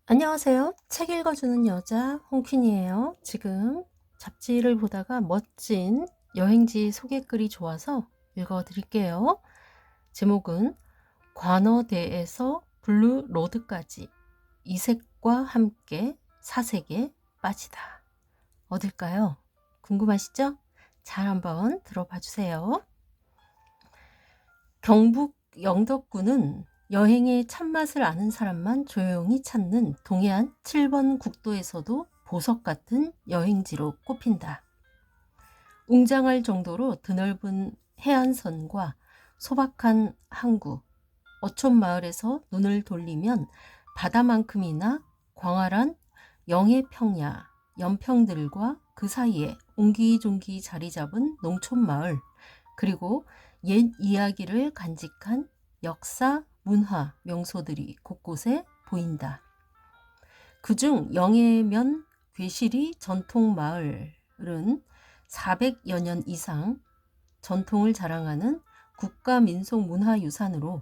안녕하세요. 책 읽어주는 여자 홍퀸이에요. 지금 잡지를 보다가 멋진 여행지 소개글이 좋아서 읽어드릴게요. 제목은 관어대에서 블루로드까지 이색과 함께 사색에 빠지다. 어딜까요? 궁금하시죠? 잘 한번 들어봐 주세요. 경북 영덕군은 여행의 참맛을 아는 사람만 조용히 찾는 동해안 7번 국도에서도 보석 같은 여행지로 꼽힌다. 웅장할 정도로 드넓은 해안선과 소박한 항구, 어촌마을에서 눈을 돌리면 바다만큼이나 광활한 영해평야, 연평들과 그 사이에 옹기종기 자리 잡은 농촌마을, 그리고 옛 이야기를 간직한 역사, 문화, 명소들이 곳곳에 보인다. 그중 영해면 괴시리 전통마을은 400여 년 이상 전통을 자랑하는 국가민속문화유산으로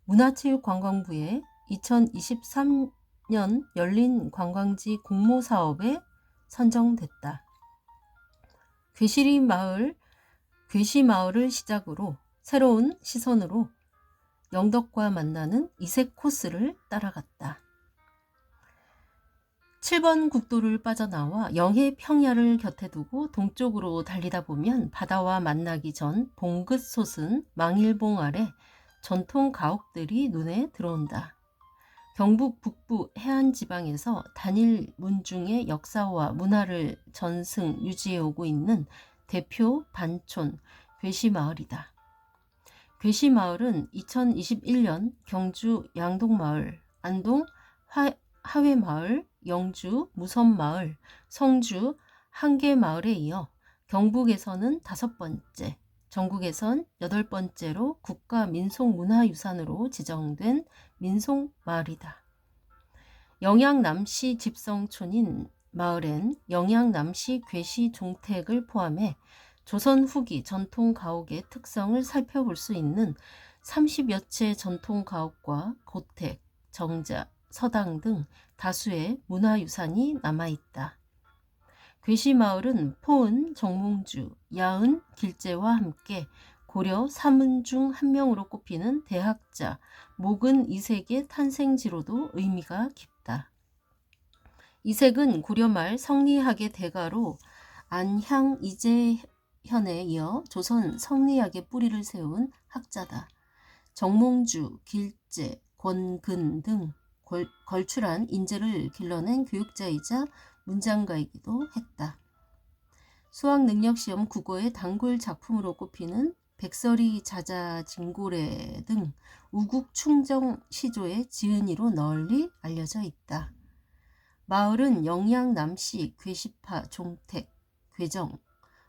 문화체육관광부의 2023년 열린 관광지 공모사업에 선정됐다. 괴시마을을 시작으로 새로운 시선으로 영덕과 만나는 이색 코스를 따라갔다. 7번 국도를 빠져나와 영해평야를 곁에 두고 동쪽으로 달리다 보면 바다와 만나기 전 봉긋 솟은 망일봉 아래 전통 가옥들이 눈에 들어온다. 경북 북부 해안지방에서 단일 문중의 역사와 문화를 전승 유지해오고 있는 대표 반촌 괴시마을이다. 괴시마을은 2021년 경주 양동마을, 안동 하회마을, 영주 무선마을, 성주 한계마을에 이어 경북에서는 5번째, 전국에선 8번째로 국가민속문화유산으로 지정된 민속마을이다. 영양남시 집성촌인 마을엔 영양남시 괴시 종택을 포함해 조선 후기 전통 가옥의 특성을 살펴볼 수 있는 30여 채 전통 가옥과 고택, 정자, 서당 등 다수의 문화유산이 남아있다. 괴시마을은 포은, 정몽주, 야은, 길재와 함께 고려 사문 중 한 명으로 꼽히는 대학자 목은 이색의 탄생지로도 의미가 깊다. 이색은 고려 말 성리학의 대가로 안향 이재현에 이어 조선 성리학의 뿌리를 세운 학자다. 정몽주, 길재, 권근 등 걸출한 인재를 길러낸 교육자이자 문장가이기도 했다. 수학능력시험 국어의 단골 작품으로 꼽히는 백설이 자자진고래 등 우국 충정 시조의 지은이로 널리 알려져 있다. 마을은 영양남시 괴시파 종택, 괴정,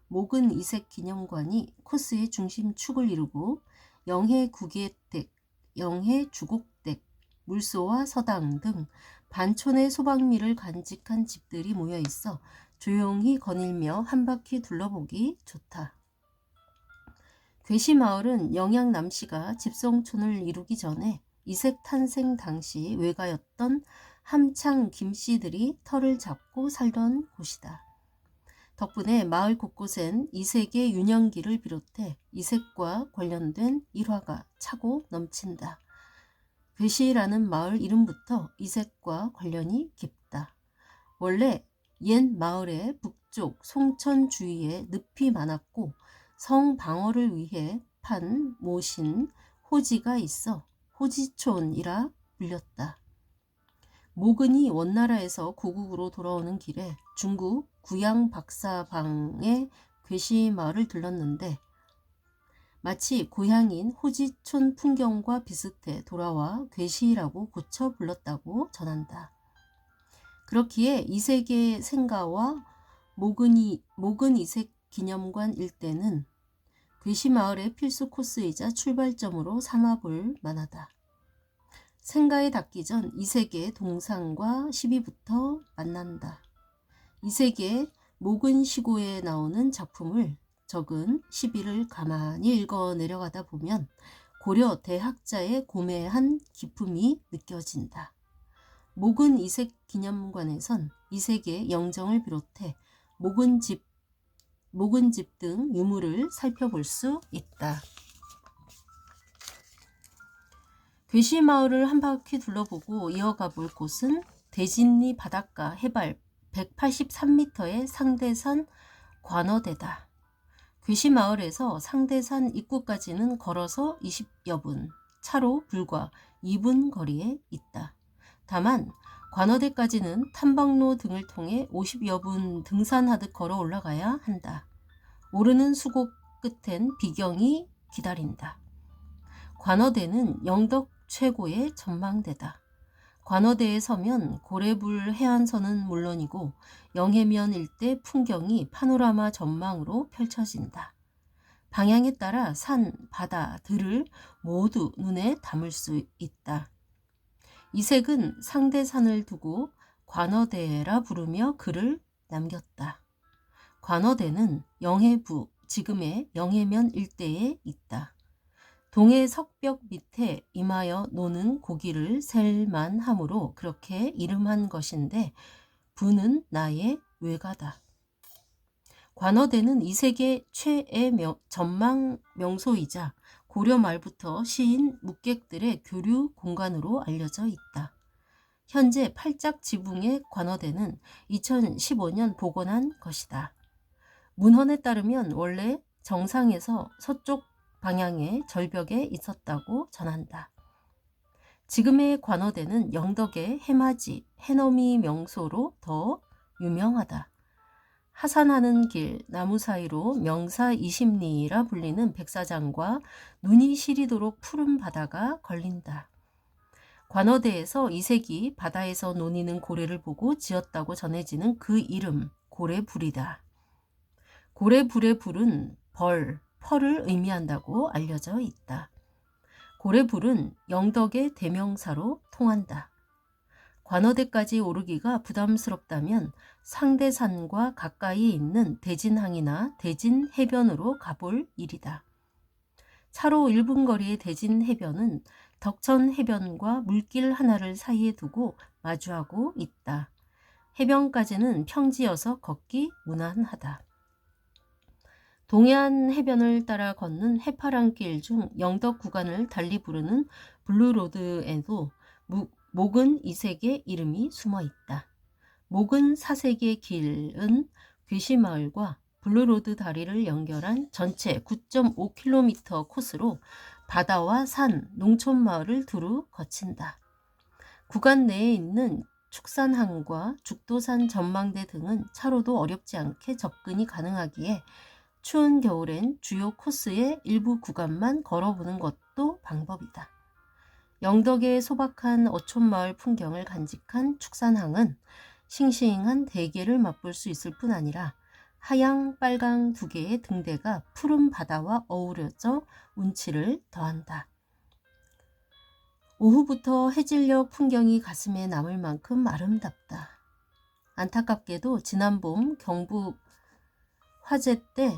목은 이색 기념관이 코스의 중심축을 이루고 영해구계댁, 영해주곡댁, 물소와 서당 등 반촌의 소박미를 간직한 집들이 모여 있어 조용히 거닐며 한 바퀴 둘러보기 좋다. 괴시마을은 영양남시가 집성촌을 이루기 전에 이색 탄생 당시 외가였던 함창 김씨들이 터를 잡고 살던 곳이다. 덕분에 마을 곳곳엔 이색의 유년기를 비롯해 이색과 관련된 일화가 차고 넘친다. 괴시라는 마을 이름부터 이색과 관련이 깊다. 원래 옛 마을의 북쪽 송천 주위에 늪이 많았고 성 방어를 위해 판 모신 호지가 있어 호지촌이라 불렸다. 모근이 원나라에서 고국으로 돌아오는 길에 중국 구양박사방의 괴시마을을 들렀는데 마치 고향인 호지촌 풍경과 비슷해 돌아와 괴시라고 고쳐 불렀다고 전한다. 그렇기에 이색의 생가와 목은 이색 기념관 일대는 괴시마을의 필수 코스이자 출발점으로 삼아볼 만하다. 생가에 닿기 전 이색의 동상과 시비부터 만난다. 이색의 목은시고에 나오는 작품을 적은 시비를 가만히 읽어 내려가다 보면 고려 대학자의 고매한 기품이 느껴진다. 목은 이색 기념관에선 이색의 영정을 비롯해 목은집 등 유물을 살펴볼 수 있다. 괴시마을을 한 바퀴 둘러보고 이어가 볼 곳은 대진리 바닷가 해발 183m의 상대산 관어대다. 괴시마을에서 상대산 입구까지는 걸어서 20여 분, 차로 불과 2분 거리에 있다. 다만 관어대까지는 탐방로 등을 통해 50여 분 등산하듯 걸어 올라가야 한다. 오르는 수곡 끝엔 비경이 기다린다. 관어대는 영덕 최고의 전망대다. 관어대에 서면 고래불 해안선은 물론이고 영해면 일대 풍경이 파노라마 전망으로 펼쳐진다. 방향에 따라 산, 바다, 들을 모두 눈에 담을 수 있다. 이색은 상대산을 두고 관어대라 부르며 글을 남겼다. 관어대는 영해부, 지금의 영해면 일대에 있다. 동해 석벽 밑에 임하여 노는 고기를 셀만하므로 그렇게 이름한 것인데 부는 나의 외가다. 관어대는 이색의 최애 전망 명소이자 고려 말부터 시인 묵객들의 교류 공간으로 알려져 있다. 현재 팔짝 지붕의 관어대는 2015년 복원한 것이다. 문헌에 따르면 원래 정상에서 서쪽 방향의 절벽에 있었다고 전한다. 지금의 관어대는 영덕의 해맞이, 해넘이 명소로 더 유명하다. 하산하는 길, 나무 사이로 명사 20리라 불리는 백사장과 눈이 시리도록 푸른 바다가 걸린다. 관어대에서 이색이 바다에서 노니는 고래를 보고 지었다고 전해지는 그 이름, 고래불이다. 고래불의 불은 벌, 펄을 의미한다고 알려져 있다. 고래불은 영덕의 대명사로 통한다. 관어대까지 오르기가 부담스럽다면 상대산과 가까이 있는 대진항이나 대진해변으로 가볼 일이다. 차로 1분 거리의 대진해변은 덕천해변과 물길 하나를 사이에 두고 마주하고 있다. 해변까지는 평지여서 걷기 무난하다. 동해안 해변을 따라 걷는 해파랑길 중 영덕 구간을 달리 부르는 블루로드에도 목은 이색의 이름이 숨어 있다. 목은 사색의 길은 괴시마을과 블루로드 다리를 연결한 전체 9.5km 코스로 바다와 산, 농촌마을을 두루 거친다. 구간 내에 있는 축산항과 죽도산 전망대 등은 차로도 어렵지 않게 접근이 가능하기에 추운 겨울엔 주요 코스의 일부 구간만 걸어보는 것도 방법이다. 영덕의 소박한 어촌마을 풍경을 간직한 축산항은 싱싱한 대게를 맛볼 수 있을 뿐 아니라 하양, 빨강 두 개의 등대가 푸른 바다와 어우러져 운치를 더한다. 오후부터 해질녘 풍경이 가슴에 남을 만큼 아름답다. 안타깝게도 지난 봄 경북 화재 때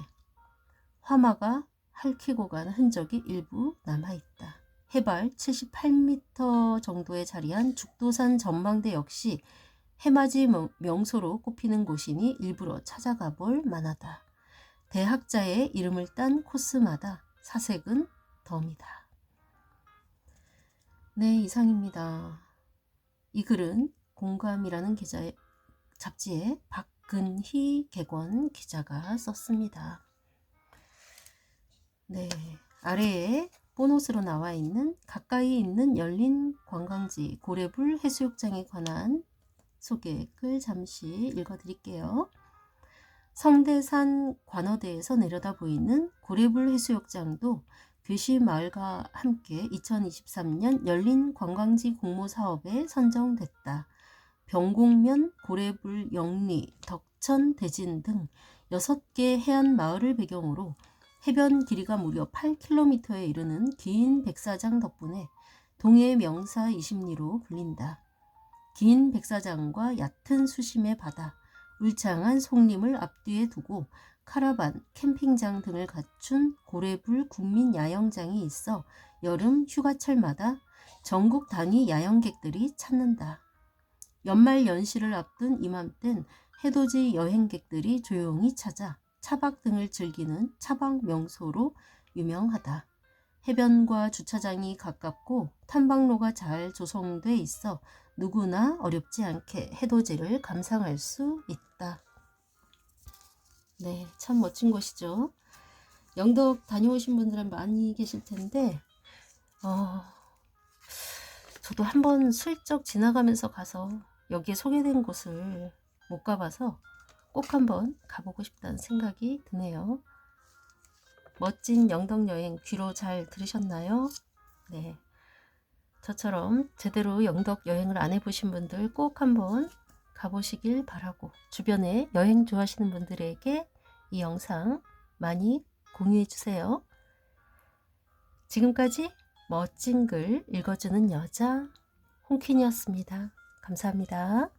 화마가 핥히고 간 흔적이 일부 남아있다. 해발 78m 정도에 자리한 죽도산 전망대 역시 해맞이 명소로 꼽히는 곳이니 일부러 찾아가 볼 만하다. 대학자의 이름을 딴 코스마다 사색은 덤이다. 네, 이상입니다. 이 글은 공감이라는 잡지에 박근희 객원 기자가 썼습니다. 네, 아래에 보너스로 나와 있는 가까이 있는 열린 관광지 고래불 해수욕장에 관한 소개글 잠시 읽어드릴게요. 성대산 관어대에서 내려다 보이는 고래불 해수욕장도 괴시마을과 함께 2023년 열린 관광지 공모 사업에 선정됐다. 병곡면, 고래불, 영리, 덕천, 대진 등 6개 해안 마을을 배경으로 해변 길이가 무려 8km에 이르는 긴 백사장 덕분에 동해의 명사 20리로 불린다. 긴 백사장과 얕은 수심의 바다, 울창한 송림을 앞뒤에 두고 카라반, 캠핑장 등을 갖춘 고래불 국민야영장이 있어 여름 휴가철마다 전국 단위 야영객들이 찾는다. 연말 연시를 앞둔 이맘땐 해돋이 여행객들이 조용히 찾아 차박 등을 즐기는 차박 명소로 유명하다. 해변과 주차장이 가깝고 탐방로가 잘 조성돼 있어 누구나 어렵지 않게 해돋이를 감상할 수 있다. 네, 참 멋진 곳이죠. 영덕 다녀오신 분들은 많이 계실 텐데 저도 한번 슬쩍 지나가면서 가서 여기에 소개된 곳을 못 가봐서 꼭 한번 가보고 싶다는 생각이 드네요. 멋진 영덕 여행 귀로 잘 들으셨나요? 네, 저처럼 제대로 영덕 여행을 안 해보신 분들 꼭 한번 가보시길 바라고, 주변에 여행 좋아하시는 분들에게 이 영상 많이 공유해 주세요. 지금까지 멋진 글 읽어주는 여자 홍퀸이었습니다. 감사합니다.